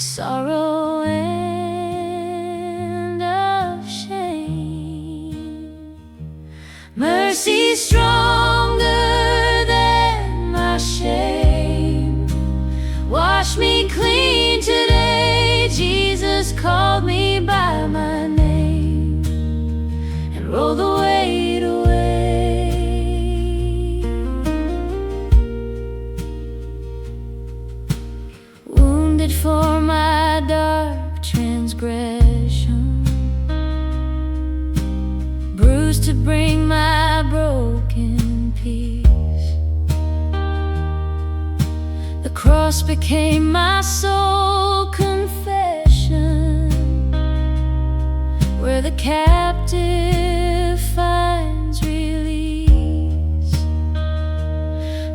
sorrow and of shame. Mercy stronger than my shame. Wash me clean today. Jesus called me by my name and roll the weight away. Wounded for my dark transgression, bruised to bring my broken peace. The cross became my sole confession, where the captive finds release.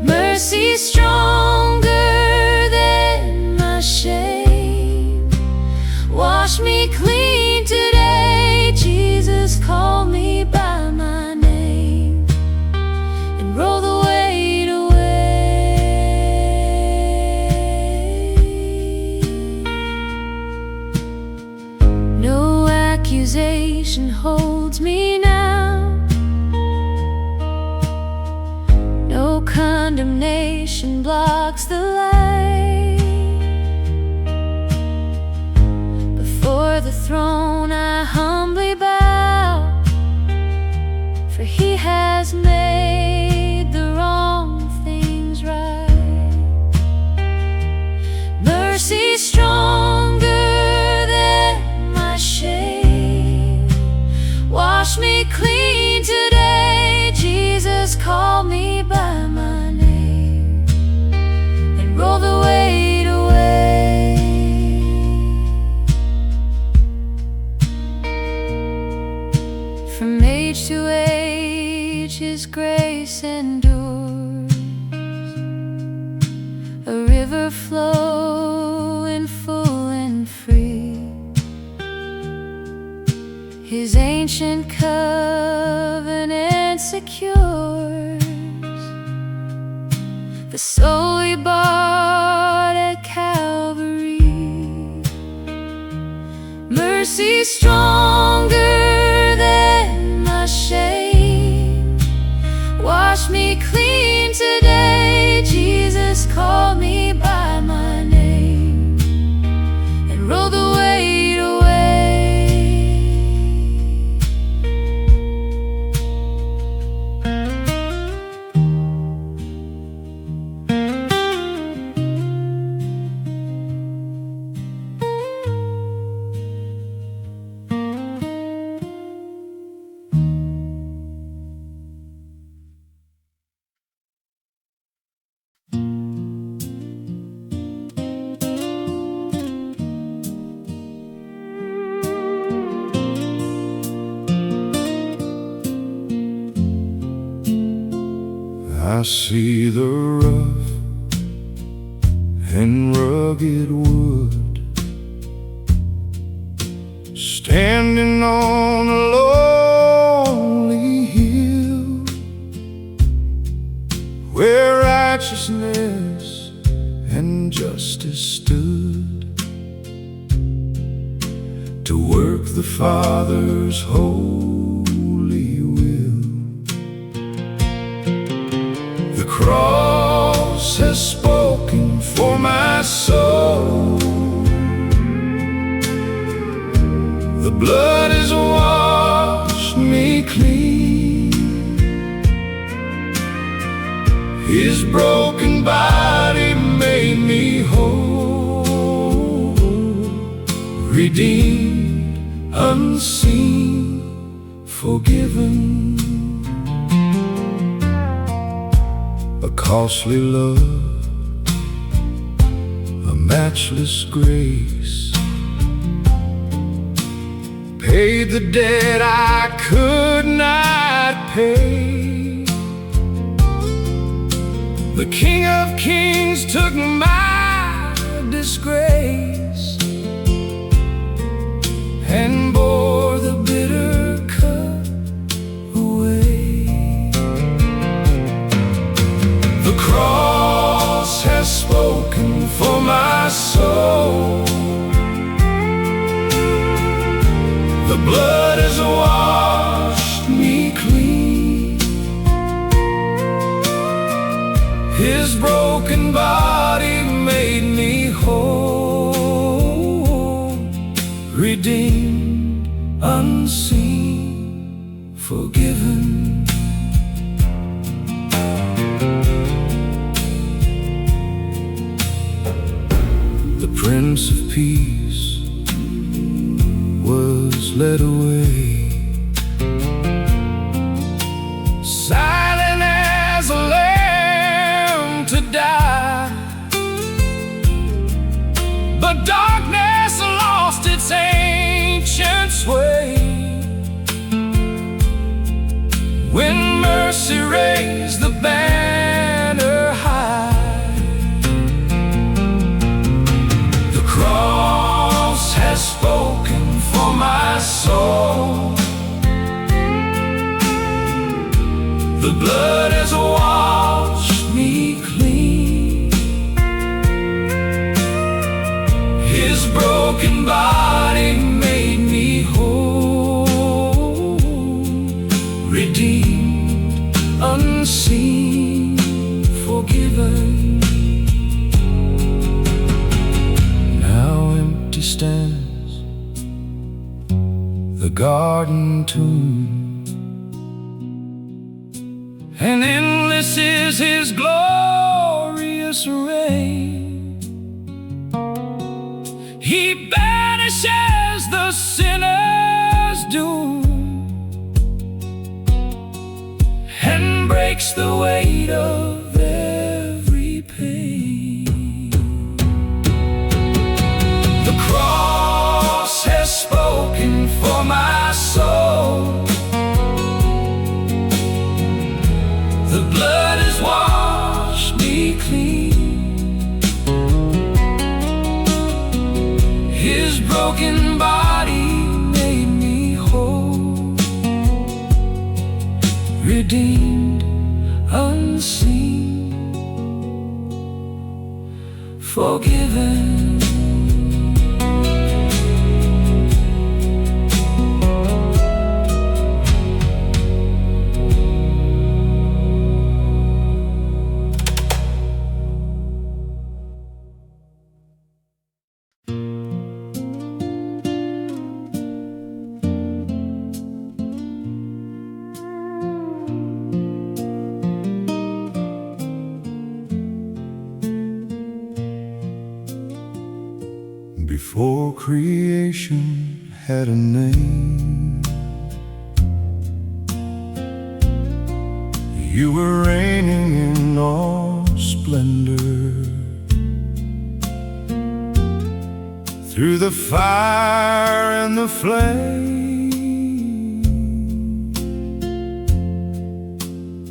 Mercy stronger than my shame. Wash me clean today. Jesus called me by my name and roll the weight away. No accusation holds me now. No condemnation blocks the light. Before the throne I humbly bow, for He has made the wrong things right. Mercy stronger than my shame. Wash me clean today. Jesus called me by my name and roll the weight away. From age to age His grace endures, a river flowing full and free. His ancient covenant secures the soul He bought at Calvary. Mercy stronger than my shame. Wash me clean today. Jesus called me by my name and roll the weight away. I see the rough and rugged wood, standing on a lonely hill, where righteousness and justice stood to work the Father's holy will. The cross has spoken for my soul. The blood has washed me clean. His broken body made me whole, redeemed, unseen, forgiven. A costly love, a matchless grace, paid the debt I could not pay. The King of Kings took my disgrace and bore the bitter cup away. The cross has spoken for my soul. blood has washed me clean. His broken body made me whole, redeemed, unseen, forgiven. The Prince of Peace was led away, silent as a lamb to die. But darkness lost its ancient sway when mercy raised the banner high. The cross has spoken for my soul. The blood has washed me clean. His broken body made me whole, redeemed, unseen, forgiven. Now empty stands the garden tomb, and endless is his glorious reign. He banishes the sinner's doom and breaks the weight of every pain. The cross has spoken for my soul. The blood has washed me clean. His broken body made me whole, redeemed, unseen, forgiven. Before creation had a name, you were reigning in all splendor. Through the fire and the flame,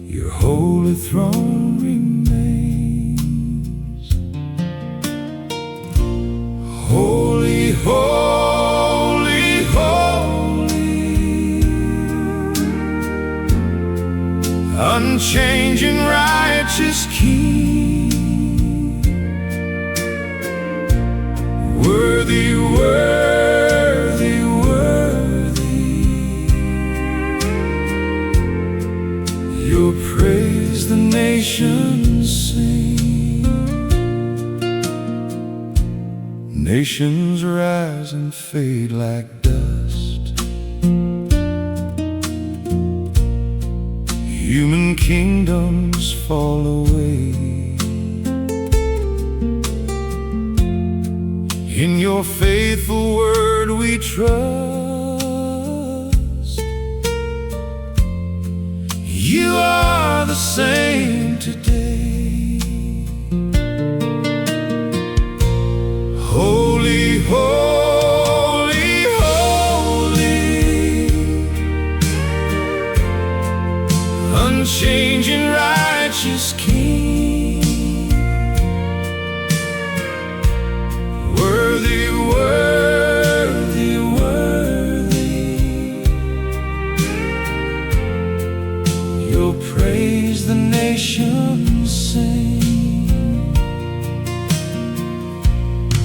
your holy throne remains. Holy, holy, holy, unchanging, righteous King. Worthy, worthy, worthy, your praise the nations sing. Nations rise and fade like dust, human kingdoms fall away. In your faithful word we trust. You are the same today. Holy, holy, holy, unchanging, righteous King. Worthy, worthy, worthy, your praise the nations sing.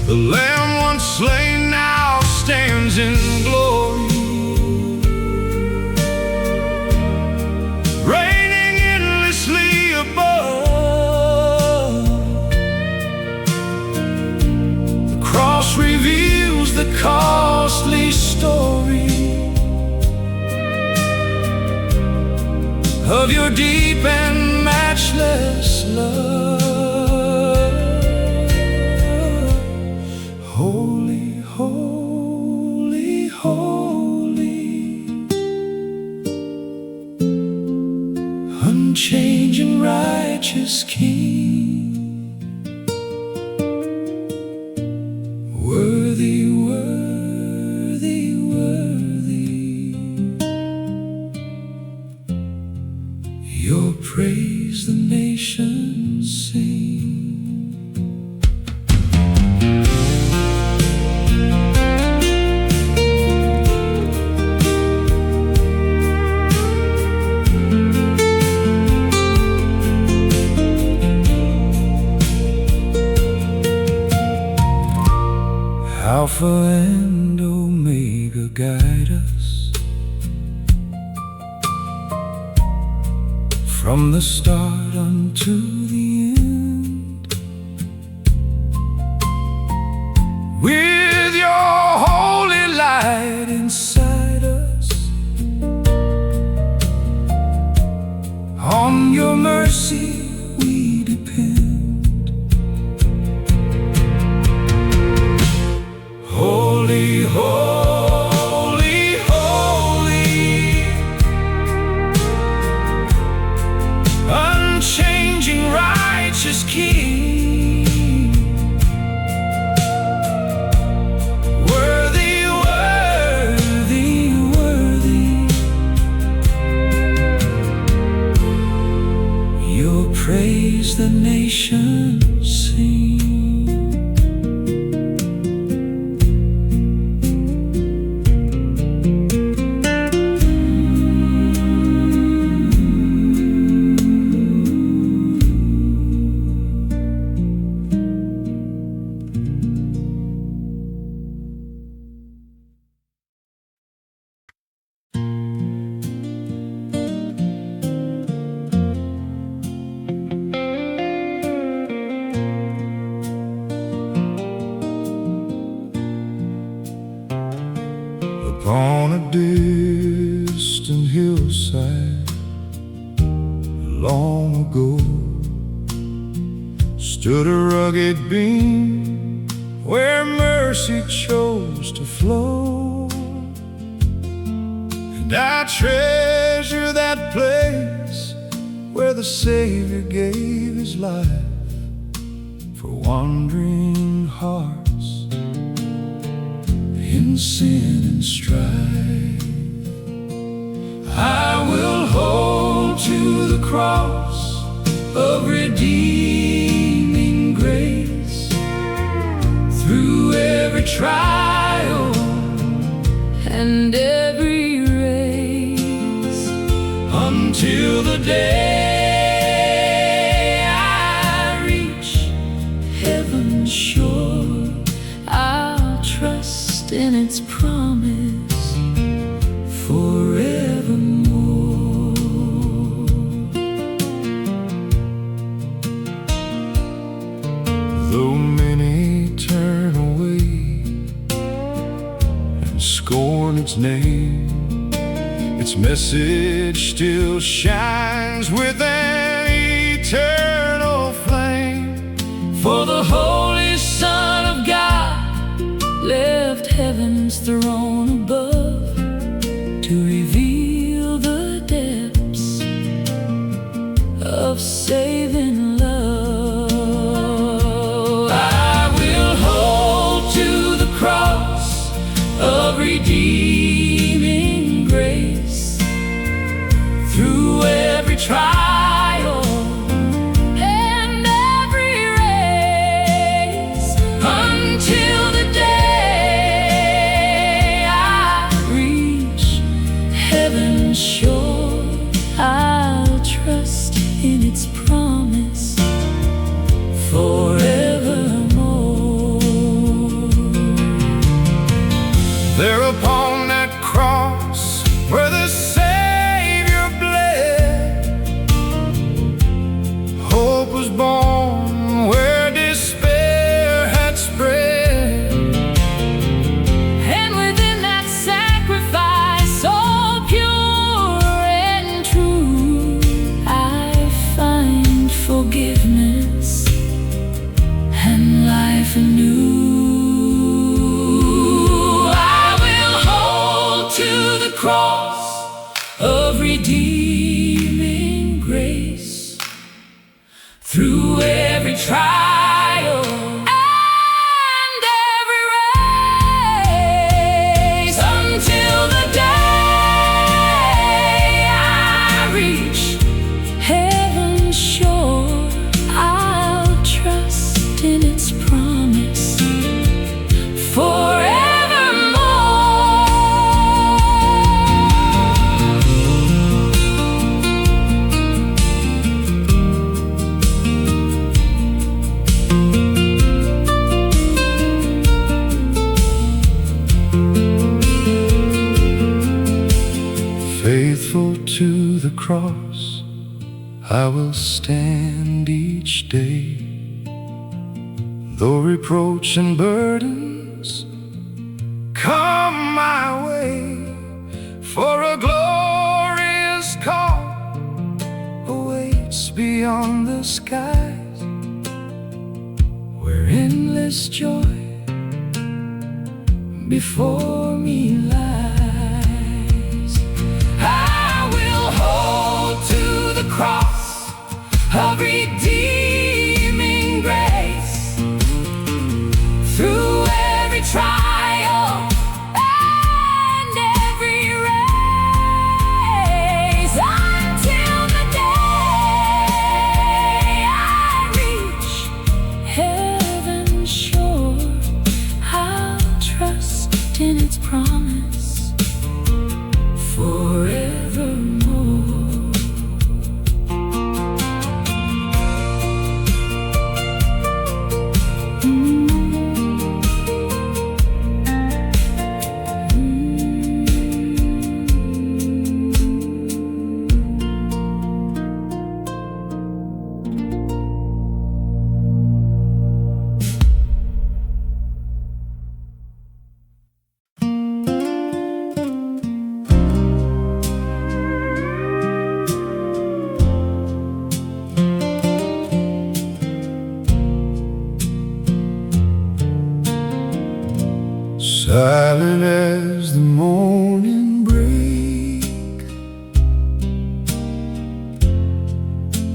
The Lamb once slain now stands in glory, costly story of your deep and matchless love. Holy, holy, holy, unchanging, righteous King, worthy, worthy, worthy, your praise the nations sing. Alpha and Omega, guide us from the start unto the end. With your holy light inside us, on your mercy we depend. Holy, holy, holy, unchanging, righteous King, worthy, worthy, worthy, your praise the nations sing. Upon a distant hillside long ago stood a rugged beam where mercy chose to flow. And I treasure that place where the Savior gave his life for wandering hearts in sin and strife. I will hold to the cross of redeeming grace through every trial and every race, until the day I reach heaven's shore. I'll trust in its promise forevermore. Though many turn away and scorn its name, its message still shines with an eternal flame. For the Holy Son of God left heaven's throne above to reveal the depths of saving love. I will hold to the cross of redeeming grace through every trial and every race, until the day I reach heaven's shore. I'll trust in its promise forevermore. There upon that cross where the Savior bled, hope was born where despair had spread. life anew. I will hold to the cross of redeeming grace through every trial and every race, until the day I reach heaven's shore. I'll trust in its promise forevermore. Faithful to the cross, I will stand each day. Though reproach and burdens come my way, for a glorious call awaits beyond the skies, where endless joy before me lies. I will hold to the cross of redeeming grace through every trial and every race, until the day I reach heaven's shore. I'll trust in its promise forevermore. Silent as the morning break,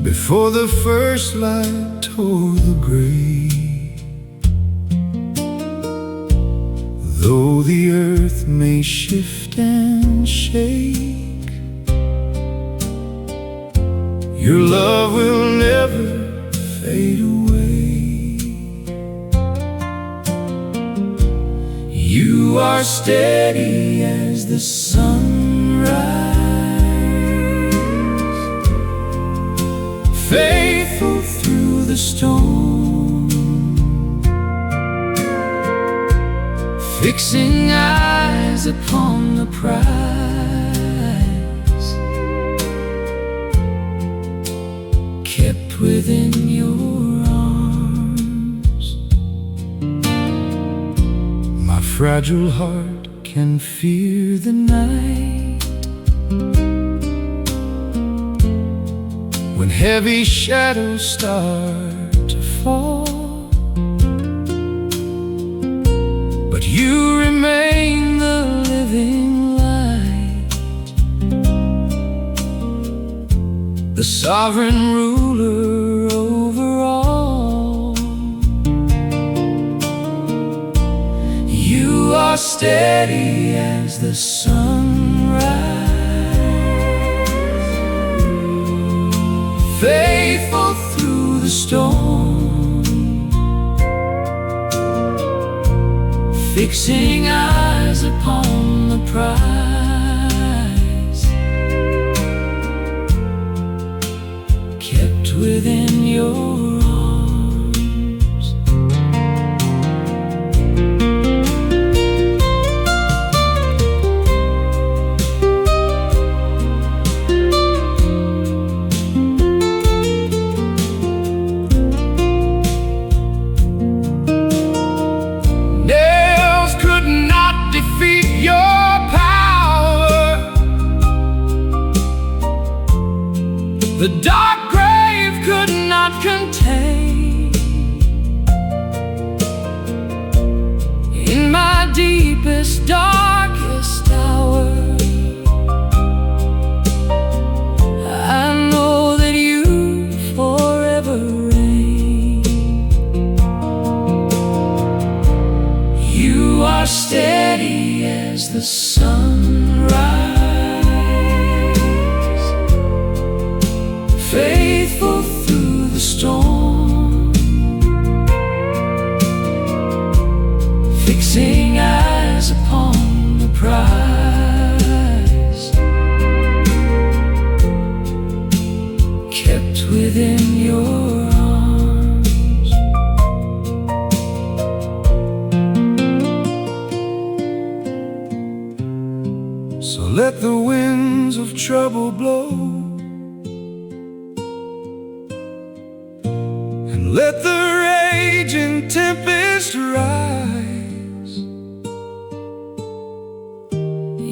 before the first light tore the gray. Though the earth may shift and shake, your love will never fade away. You are steady as the sunrise, faithful through the storm, fixing eyes upon the prize, kept within your arms. My fragile heart can fear the night, when heavy shadows start to fall, but you remain the living light, the sovereign ruler over all. You are steady as the sunrise, faithful through the storm, fixing eyes upon the prize, kept within your arms. Nails could not defeat your power, the dark grave could not contain are steady as the sunrise, faithful through the storm, fixing eyes upon the prize, kept within your arms. So let the winds of trouble blow, and let the raging tempest rise.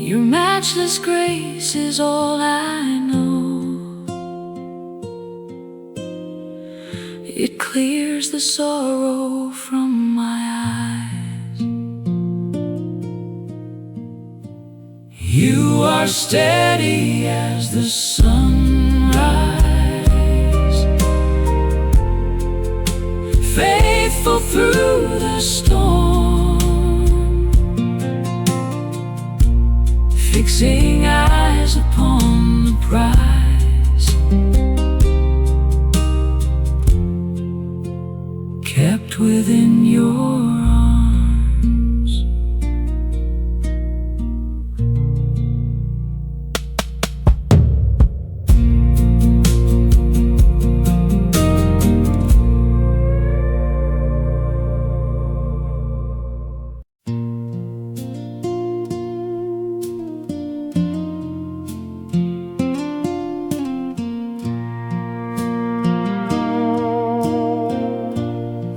Your matchless grace is all I know. It clears the sorrow from my eyes. You are steady as the sunrise, faithful through the storm, fixing eyes upon the prize, kept within your arms.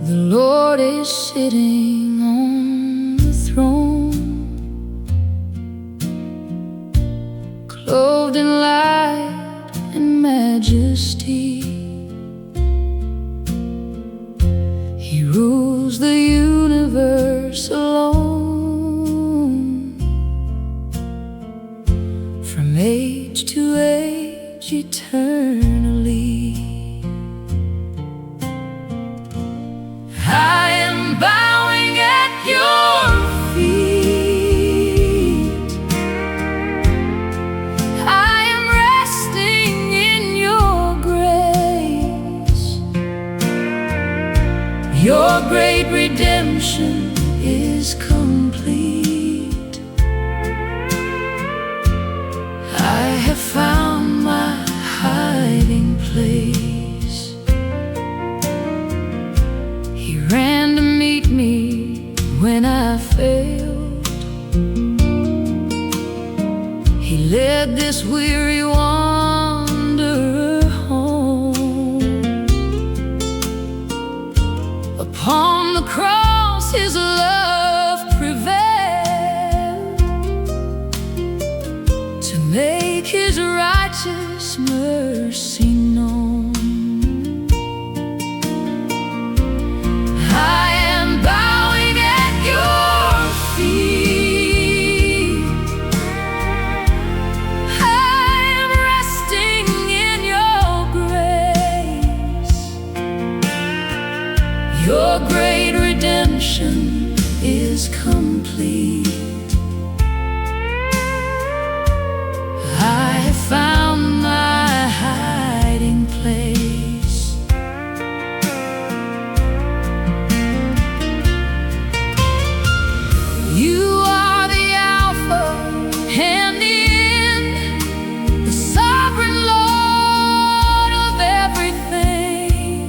The Lord is sitting on the throne, clothed in light and majesty. He rules the universe alone, from age to age eternally. I am bowing at your feet. I am resting in your grace. Your great redemption is complete. I have found my hiding place. He ran to meet me when I failed. He led this weary wanderer home. Upon the cross his love prevailed, to make his righteous mercy known. I am bowing at your feet. I am resting in your grace. Your great redemption is complete. I have found my hiding place. You are the Alpha and the end, the sovereign Lord of everything,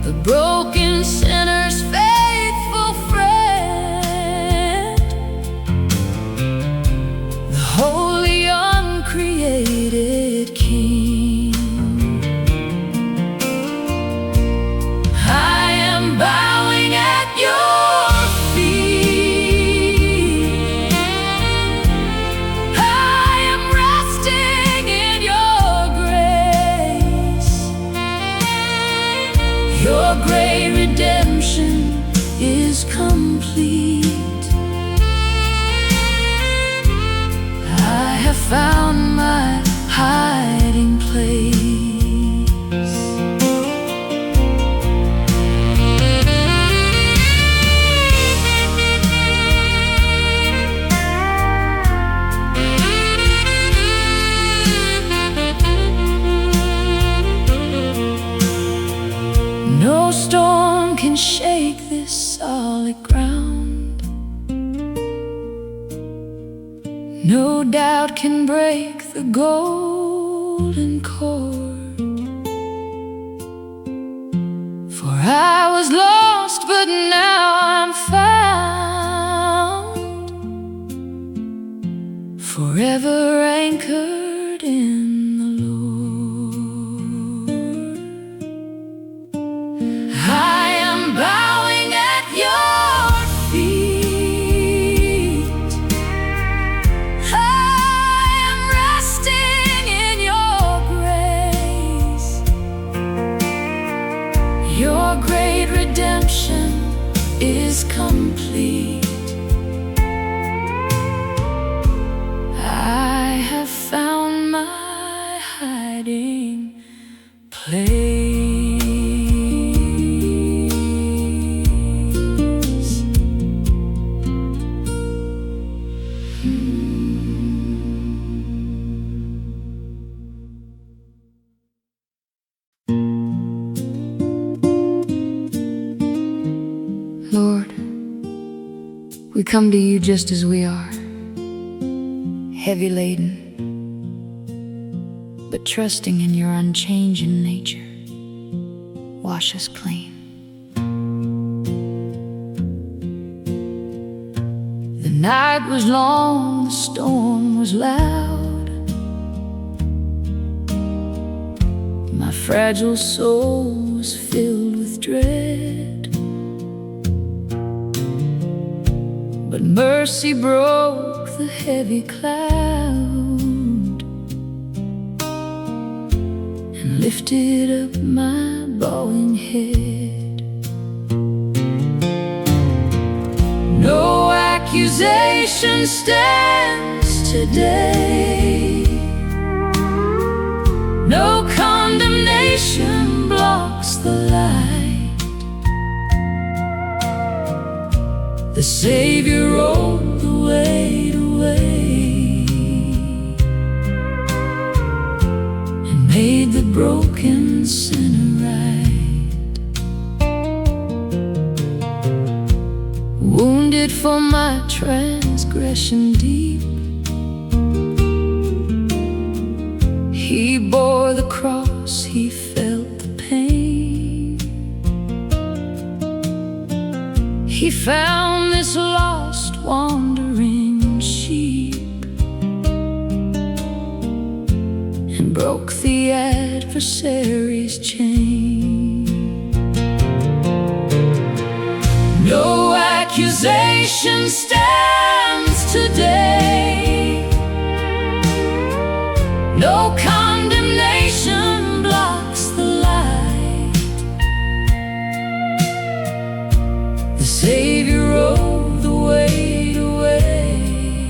the broken sinner's faithful friend, the holy uncreated King. I am bowing at your feet. I am resting in your grace. Your great redemption is complete. I have found my hiding place. No storm can shake this solid ground. No doubt can break the golden cord. For I was lost, but now I'm found, forever anchored in the Lord. I am bowing at your feet. I am resting in your grace. Your great redemption is complete. I have found my hiding place. Lord, we come to you just as we are, heavy laden, but trusting in your unchanging nature. Wash us clean. The night was long, the storm was loud. My fragile soul was filled with dread, but mercy broke the heavy cloud and lifted up my bowing head. No accusation stands today. No condemnation blocks the light. The Savior rolled the weight away and made the broken sinner right. Wounded for my transgression deep, He bore the cross, He felt the pain. He found this lost, wandering sheep and broke the adversary's chain. No accusation stands today. No condemnation blocks the light. The Savior rolled the weight away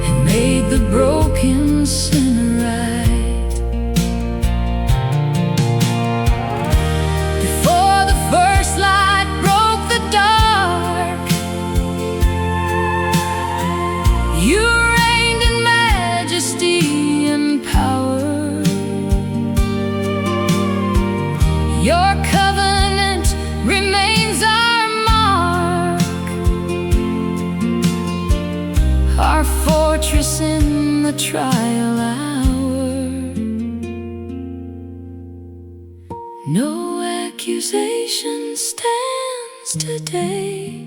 and made the broken sinner right. Before the first light broke the dark, you reigned in majesty and power. Your covenant remains our mark, our fortress in the trial hour. No accusation stands today.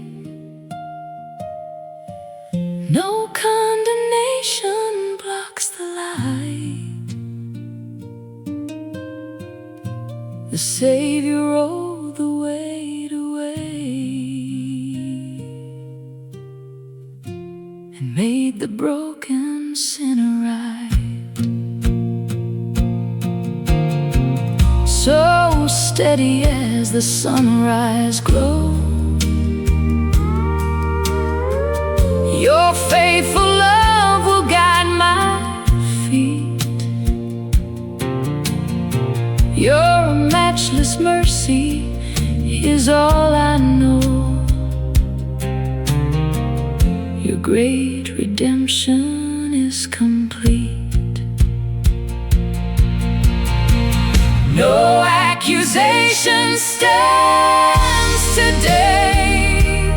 No condemnation blocks the light. The Savior rolled the weight away and made the broken sinner right. So steady as the sunrise glow, your faithful love will guide my feet. Your matchless mercy is all I know. Your great redemption is complete. No accusation stands today.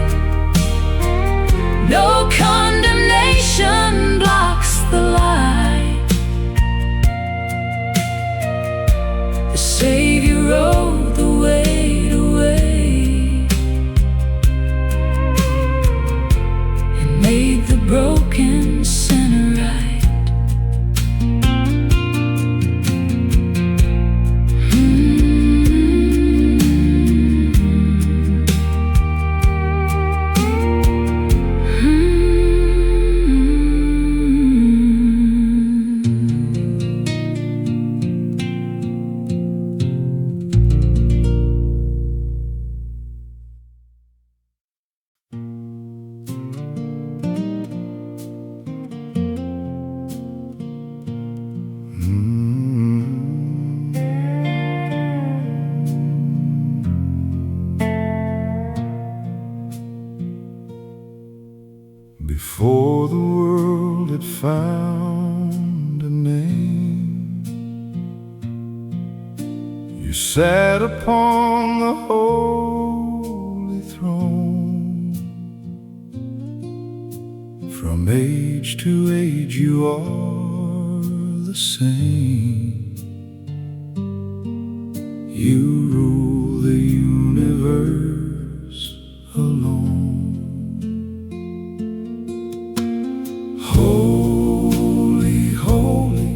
No condemnation blocks the light. The Savior rode the weight away and made the broken sinner right. Before the world had found a name, you sat upon the holy throne. From age to age you are the same. You rule the universe alone. Holy, holy,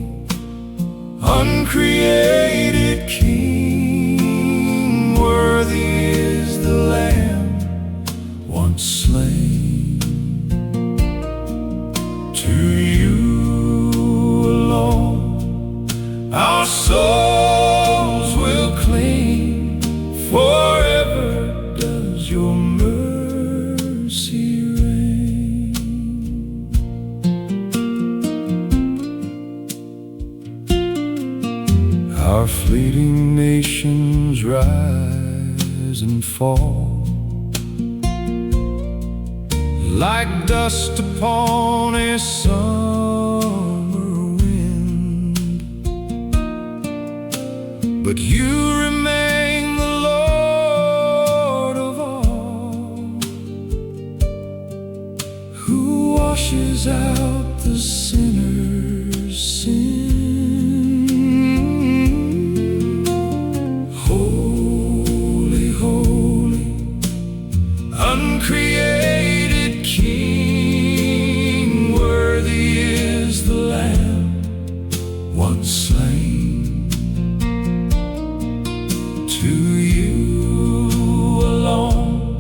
uncreated King, worthy is the Lamb once slain. To you alone our souls will cling. Forever does your mercy reign. Our fleeting nations rise and fall like dust upon a summer wind, but you remain the Lord of all, who washes out the sinner's sin. Uncreated King, worthy is the Lamb once slain. To you alone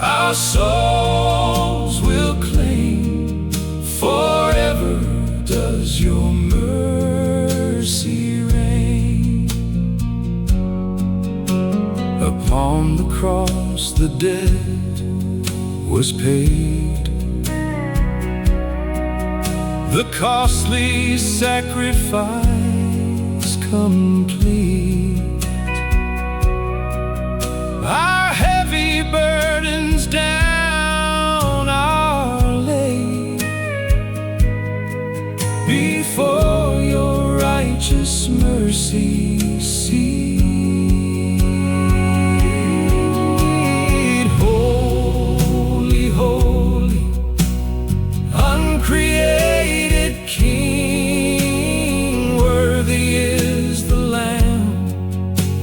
our souls will cling. Forever does your mercy reign. Upon the cross the debt was paid, the costly sacrifice complete. Our heavy burdens down are laid before your righteous mercy seat. Uncreated King, worthy is the Lamb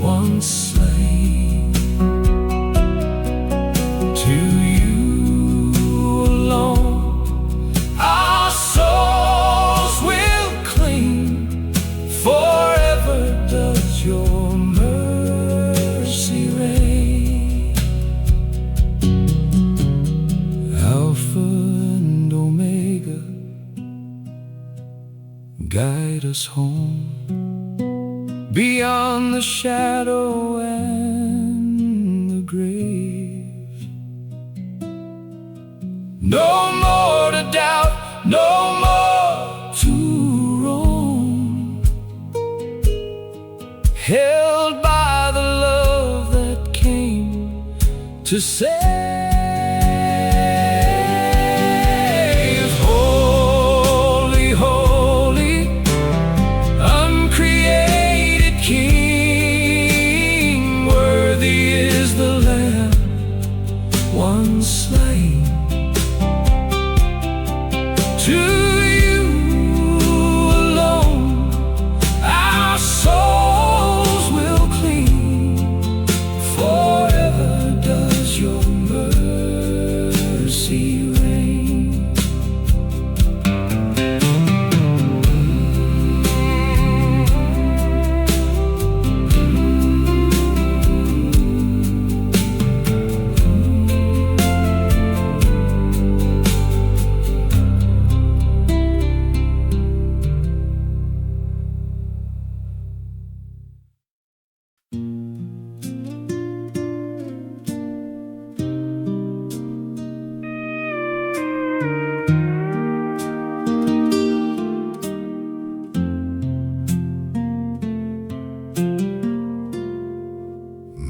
once slain. To you alone our souls will cling. Forever does your mercy reign. Alpha and Omega, guide us home beyond the shadow and the grave. No more to doubt, no more to roam, held by the love that came to save. Holy, holy, uncreated King,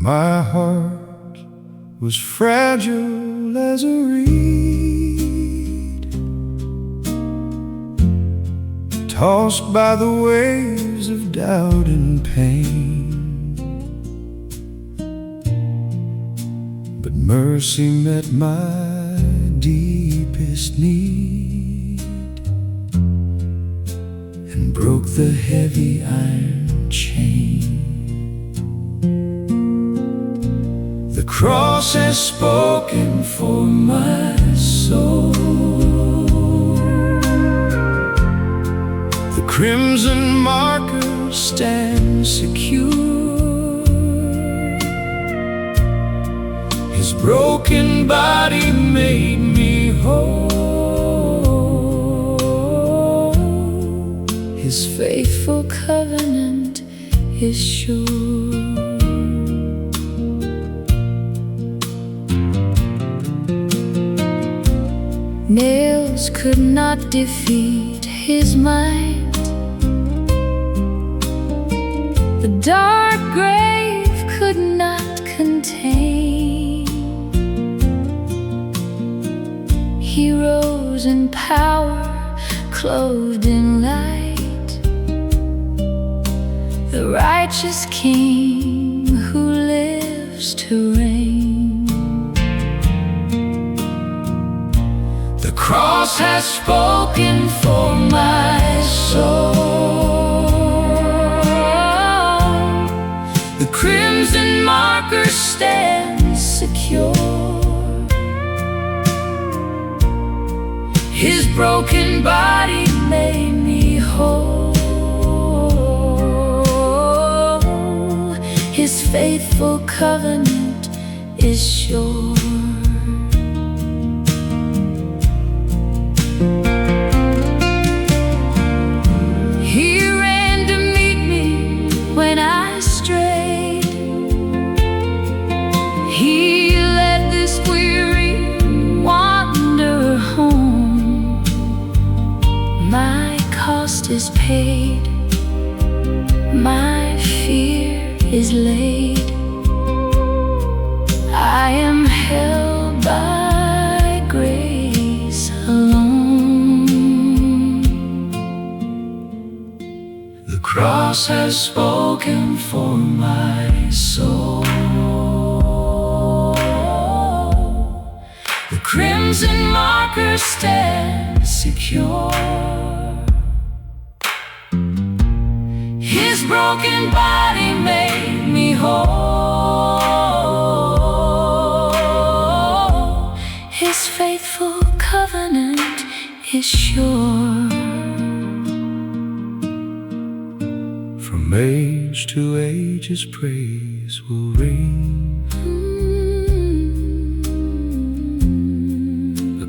My heart was fragile as a reed, tossed by the waves of doubt and pain. But mercy met my deepest need and broke the heavy iron chain. The cross has spoken for my soul. The crimson marker stands secure. His broken body made me whole. His faithful covenant is sure. Nails could not defeat his might. The dark grave could not contain. He rose in power, clothed in light, the righteous King who lives to reign. The cross has spoken for my soul. The crimson marker stands secure. His broken body made me whole. His faithful covenant is sure. He ran to meet me when I strayed. He led this weary wanderer home. My cost is paid, my fear is laid. I am held by grace alone. The cross has spoken for my soul. The crimson marker stands secure. His broken body made me whole. His faithful covenant is sure. From age to age his praise will ring.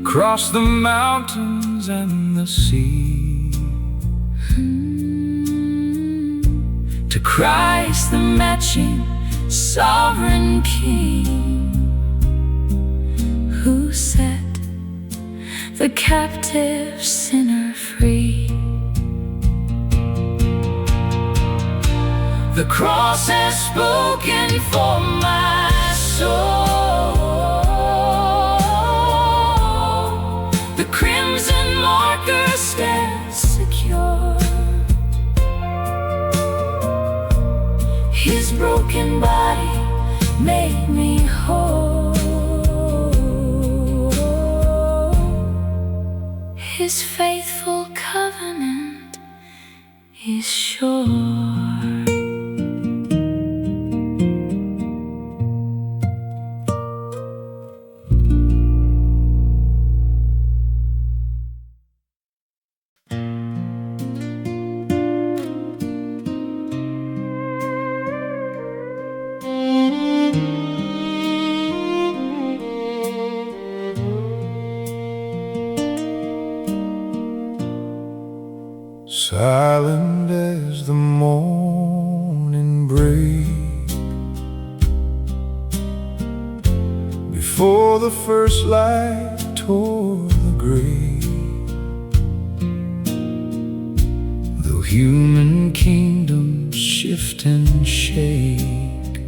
Across the mountains and the sea, to Christ the matching sovereign King, who set the captive sinner free. The cross has spoken for my soul. The crimson marker stands secure. His broken body made me whole. His faithful covenant is sure. Silent as the morning break, before the first light tore the grave, though human kingdoms shift and shake,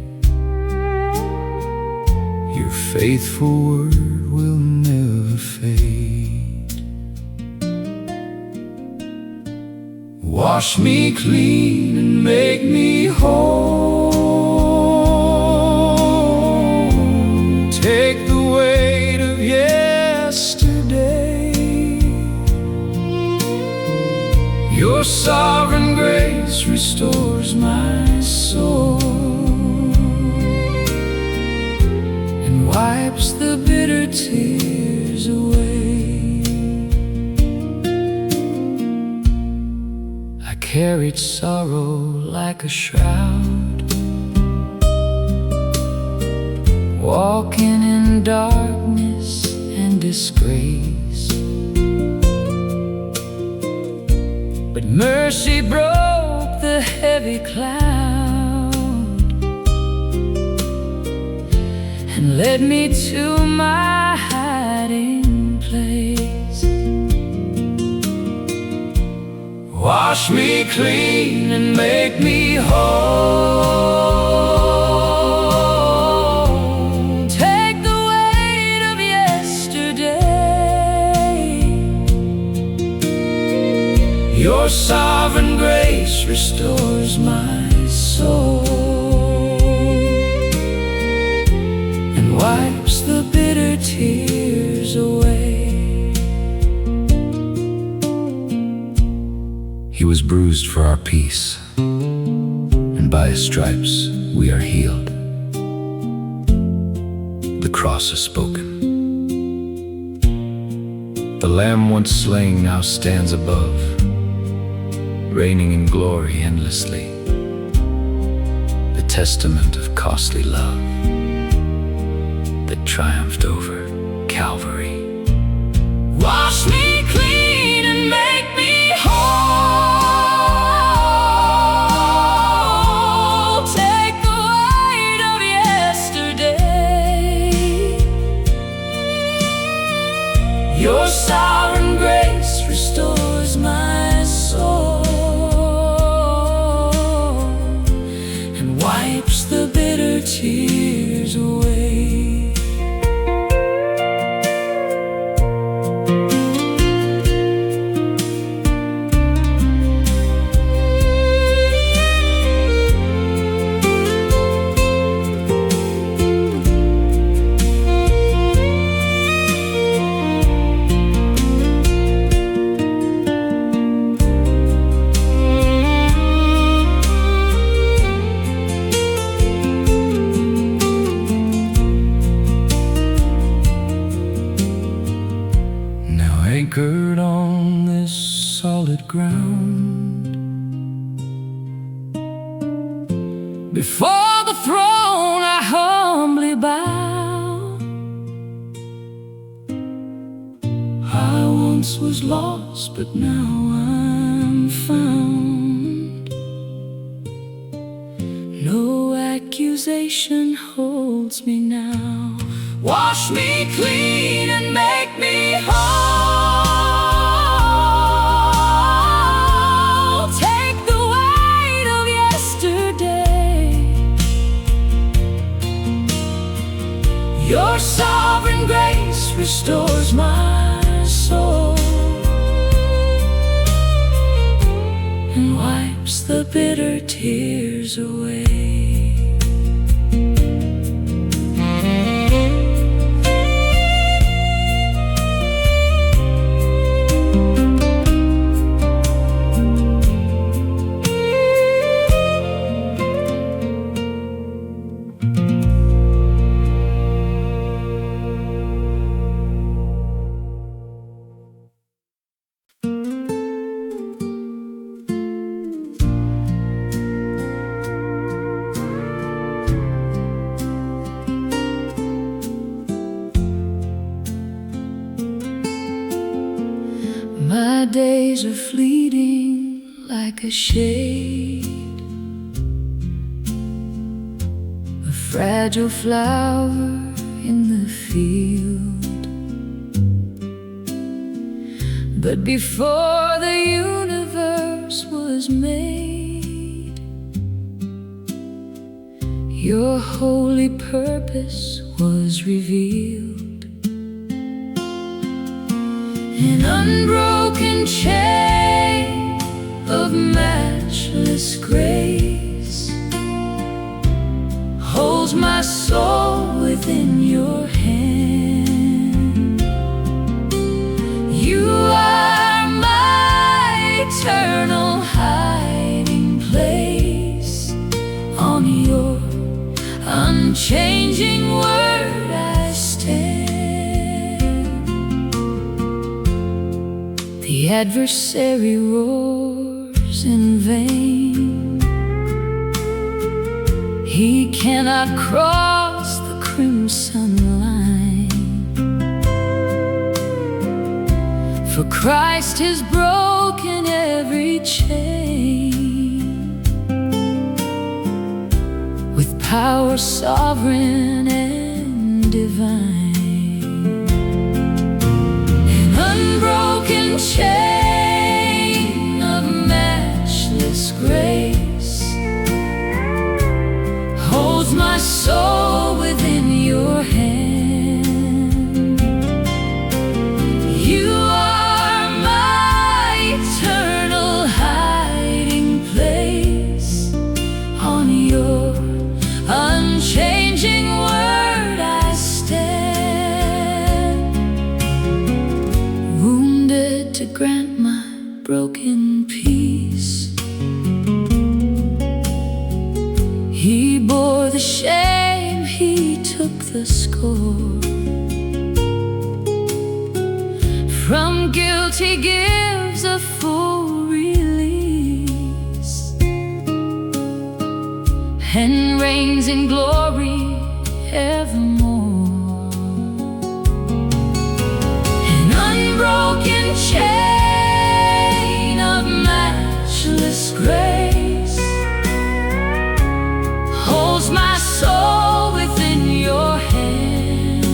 Your faithful word will never fade. Wash me clean and make me whole. Take the weight of yesterday. Your sovereign grace restores my soul and wipes the bitter tears away. I carried sorrow like a shroud, walking in darkness and disgrace. But mercy broke the heavy cloud and led me to my hiding place. Wash me clean and make me whole. Take the weight of yesterday. Your sovereign grace restores my soul and wipes the bitter tears away. He was bruised for our peace, and by his stripes we are healed. The cross is spoken. The Lamb once slain now stands above, reigning in glory endlessly, the testament of costly love that triumphed over Calvary. Wash me clean and make me whole. Take the weight of yesterday. Your sovereign grace restores my soul and wipes the bitter tears away. Anchored on this solid ground, before the throne I humbly bow. I once was lost, but now I'm found. No accusation holds me now. Wash me clean and make me whole. Take the weight of yesterday. Your sovereign grace restores my soul and wipes the bitter tears away. My days are fleeting like a shade, a fragile flower in the field. But before the universe was made, your holy purpose was revealed. An unbroken chain of matchless grace holds my soul within your hand. You are my eternal hiding place. On your unchanging word I stand. The adversary roars in vain. He cannot cross the crimson line, for Christ has broken every chain with power sovereign and divine. An unbroken chain of matchless grace holds my soul within your hand. You are my eternal hiding place. On your unchanging word I stand. Wounded to grant my broken peace, He bore the shame, He took the score. From guilt He gives a full release, and reigns in glory evermore. An unbroken chain of matchless grace holds my soul within your hand.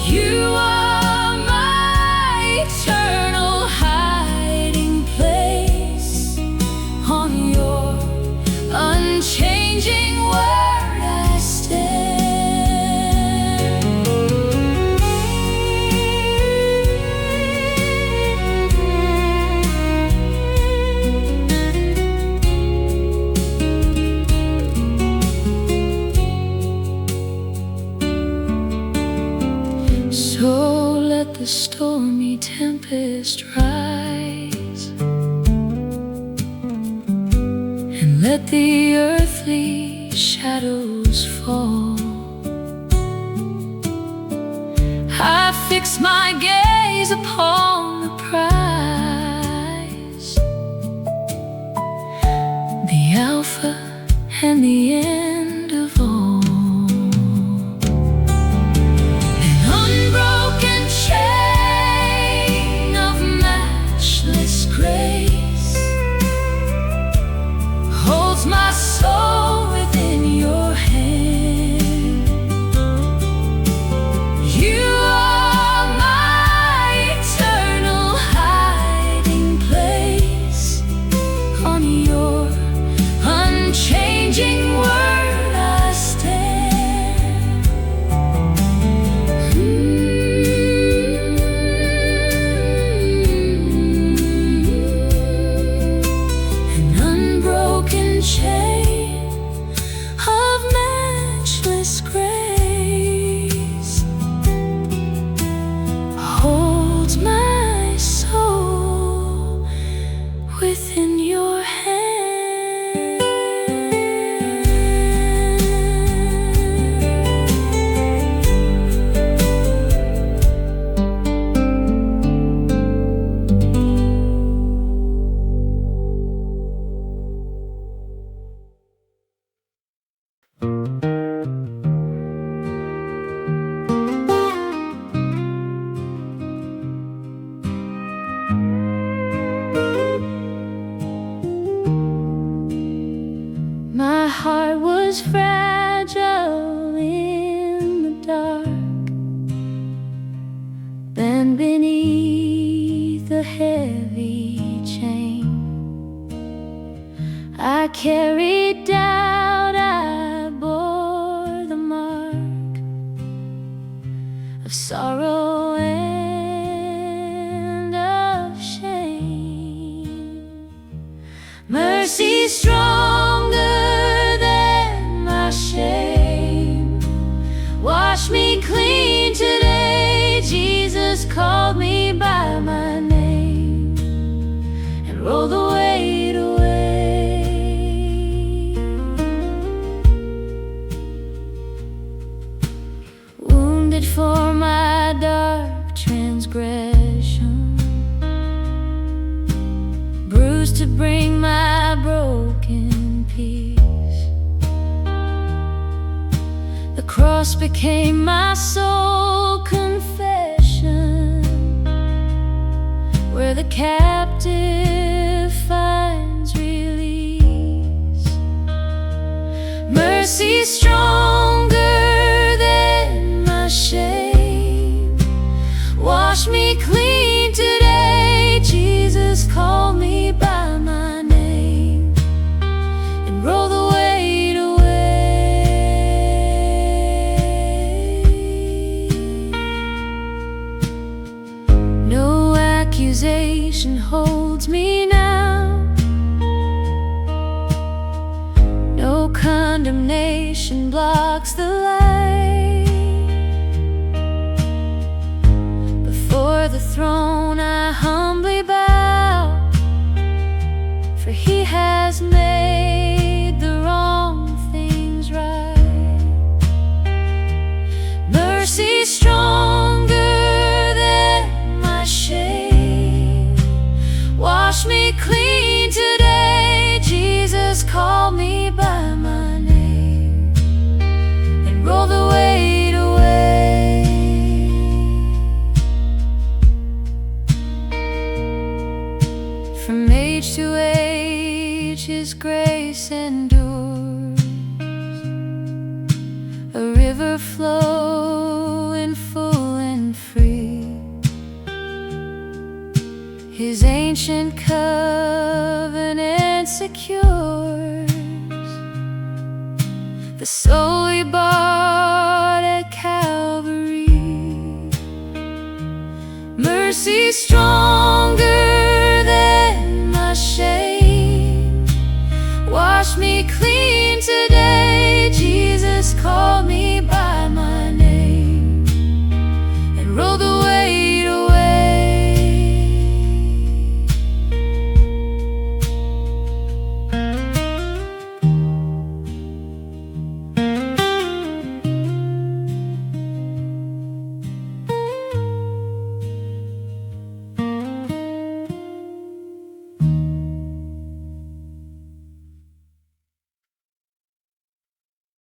You are my eternal hiding place. On your unchanging word I stand. So let the stormy tempest rise, and let the earthly shadows fall. I fix my gaze upon the prize, the Alpha and the end of all. An unbroken chain of matchless grace holds my soul within your hand. You are my eternal hiding place. On your unchanging word I stand. An unbroken chain of matchless grace holds my soul within your hand. My heart was fragile in the dark, then beneath the heavy chain I carried doubt, I bore the mark of sorrow and of shame. Mercy stronger than my shame, wash me clean today. Jesus called me by my name and roll the weight away. Wounded for my dark transgression, bruised to bring my broken peace. The cross became my sole confession, where the captive finds release. Mercy stronger than my shame, wash me clean today. Jesus called me by my name and roll the weight away. No accusation holds me now, no condemnation blocks the light. Before the throne I humbly bow, for He has made the wrong things right. Mercy stronger than my shame, wash me clean today. Jesus called me by my name and roll the weight away. From age to age His grace endures, a river flowing full and free. His ancient covenant secures the soul He bought at Calvary. Mercy strong